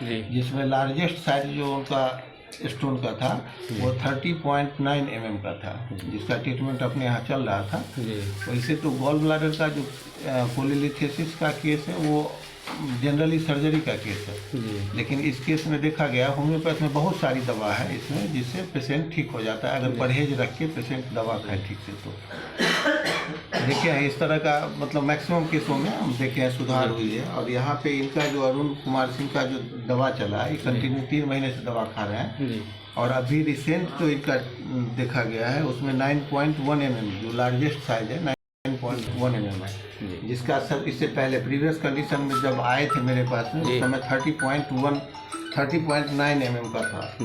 जिसमें largest size जो उनका स्टोन का था वो 30.9 mm का था, जिसका ट्रीटमेंट अपने यहाँ चल रहा था। वैसे तो गॉल ब्लैडर का जो कोलिलिथेसिस का केस है वो जनरली सर्जरी का केस है, लेकिन इस केस में देखा गया होम्योपैथ में बहुत सारी दवा है इसमें जिससे पेशेंट ठीक हो जाता है, अगर परहेज रख के पेशेंट दवा खाए ठीक से। तो देखे हैं इस तरह का मतलब मैक्सिमम केसों में हम देखे हैं सुधार हुई है। और यहाँ पे इनका जो अरुण कुमार सिंह का जो दवा चला है, ये कंटिन्यू 3 महीने से दवा खा रहे हैं। और अभी रिसेंट जो इनका देखा गया है उसमें 9.1 mm जो लार्जेस्ट साइज है 9.1 mm है, जिसका सब इससे पहले प्रीवियस कंडीशन में जब आए थे मेरे पास में उस समय 30.9 mm का था।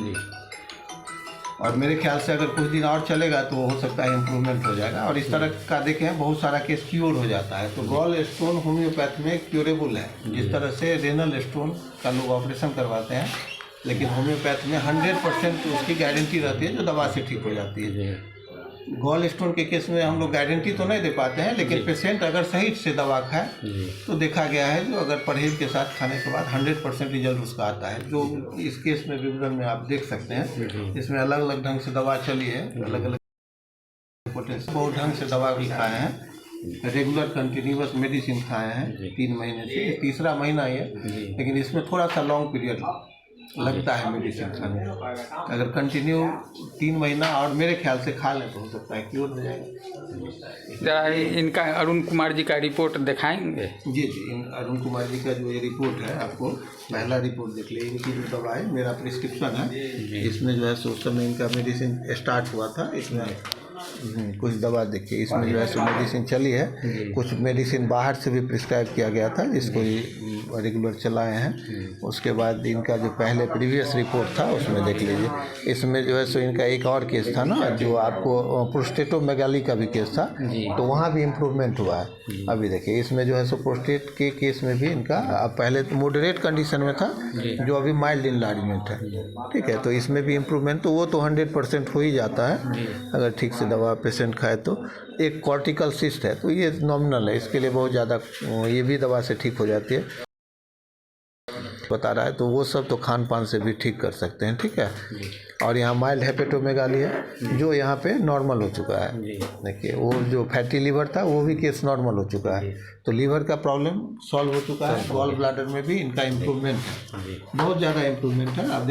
और मेरे ख्याल से अगर कुछ दिन और चलेगा तो हो सकता है इम्प्रूवमेंट हो जाएगा। और इस तरह का देखें हैं बहुत सारा केस क्योर हो जाता है। तो गॉल स्टोन होम्योपैथ में क्योरेबल है, जिस तरह से रेनल स्टोन का लोग ऑपरेशन करवाते हैं, लेकिन होम्योपैथ में 100% उसकी गारंटी रहती है जो दवा से ठीक हो जाती है। गॉल स्टोन के केस में हम लोग गारंटी तो नहीं दे पाते हैं, लेकिन पेशेंट अगर सही से दवा खाए तो देखा गया है जो अगर परहेज के साथ खाने के बाद 100% रिजल्ट उसका आता है, जो इस केस में विवरण में आप देख सकते हैं। इसमें अलग अलग ढंग से दवा चली है, अलग अलग पोटेंशियल बहुत ढंग से दवा भी खाए हैं, रेगुलर कंटिन्यूअस मेडिसिन खाए हैं 3 महीने से, 3रा महीना है, लेकिन इसमें थोड़ा सा लॉन्ग पीरियड लगता है मेडिसिन खाने। अगर कंटिन्यू 3 महीना और मेरे ख्याल से खा लें तो हो सकता है क्योर हो जाएगा। जरा इनका अरुण कुमार जी का रिपोर्ट दिखाएंगे? जी, अरुण कुमार जी का जो ये रिपोर्ट है आपको पहला रिपोर्ट देख लीजिए। इनकी जो दवा है मेरा प्रिस्क्रिप्शन है, इसमें जो है उस समय इनका मेडिसिन स्टार्ट हुआ था, इसमें कुछ दवा देखिए इसमें जो है सो मेडिसिन चली है, कुछ मेडिसिन बाहर से भी प्रिस्क्राइब किया गया था जिसको रेगुलर चलाए हैं। उसके बाद इनका जो पहले प्रीवियस रिपोर्ट था उसमें देख लीजिए, इसमें जो है सो इनका एक और केस था ना जो आपको प्रोस्टेटोमेगाली का भी केस था, तो वहाँ भी इम्प्रूवमेंट हुआ है। अभी देखिए इसमें जो है सो प्रोस्टेट के केस में भी इनका पहले तो मॉडरेट कंडीशन में था जो अभी माइल्ड इनलार्जमेंट है, ठीक है। तो इसमें भी इम्प्रूवमेंट तो वो तो 100% हो ही जाता है अगर ठीक से दवा पेशेंट खाए तो। एक कॉर्टिकल सिस्ट है तो ये नॉमिनल है, इसके लिए बहुत ज़्यादा ये भी दवा से ठीक हो जाती है बता रहा है, तो वो सब तो खान पान से भी ठीक कर सकते हैं, ठीक है। और यहाँ माइल्ड हेपेटोमेगाली है जो यहाँ पे नॉर्मल हो चुका है। देखिए वो जो फैटी लीवर था वो भी केस नॉर्मल हो चुका है, तो लीवर का प्रॉब्लम सॉल्व हो चुका है। गॉल ब्लैडर में भी इनका इम्प्रूवमेंट है, बहुत ज़्यादा इम्प्रूवमेंट है। आप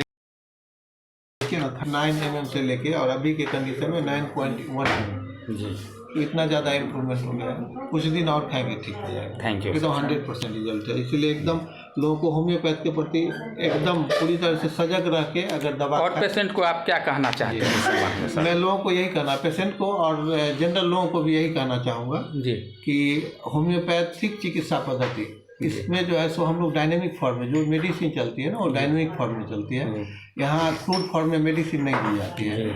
देखिए ना 9 mm से लेके और अभी के कंडीशन में 9.1 mm, तो इतना ज़्यादा इम्प्रूवमेंट हो गया है। कुछ दिन और खाएंगे ठीक हो जाएगा। Thank you. एकदम 100% रिजल्ट है, इसीलिए एकदम लोगों को होम्योपैथ के प्रति एकदम पूरी तरह से सजग रह के अगर दवा और पेशेंट को आप क्या कहना चाहते हैं? मैं लोगों को यही कहना, पेशेंट को और जनरल लोगों को भी यही कहना चाहूँगा कि होम्योपैथिक चिकित्सा पद्धति इसमें जो है सो हम लोग डायनेमिक फॉर्म में जो मेडिसिन चलती है ना वो डायनेमिक फॉर्म में चलती है। यहाँ क्रूड फॉर्म में मेडिसिन नहीं दी जाती है,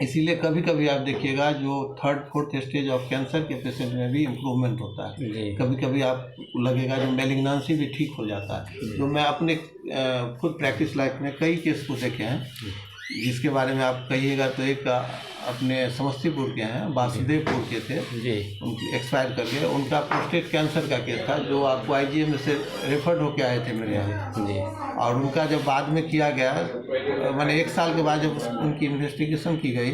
इसीलिए कभी कभी आप देखिएगा जो 3rd 4th stage of cancer के पेशेंट में भी इम्प्रूवमेंट होता है। कभी कभी आपको लगेगा जो मेलिग्नेंसी भी ठीक हो जाता है। जो मैं अपने खुद प्रैक्टिस लाइफ में कई केस को देखे हैं, जिसके बारे में आप कहिएगा तो एक अपने समस्तीपुर के हैं, वासुदेवपुर के थे, उनकी एक्सपायर कर गए। उनका प्रोस्टेट कैंसर का केस था जो आपको IGM से रेफर्ड होके आए थे मेरे यहाँ, और उनका जब बाद में किया गया मैंने 1 साल के बाद जब उनकी इन्वेस्टिगेशन की गई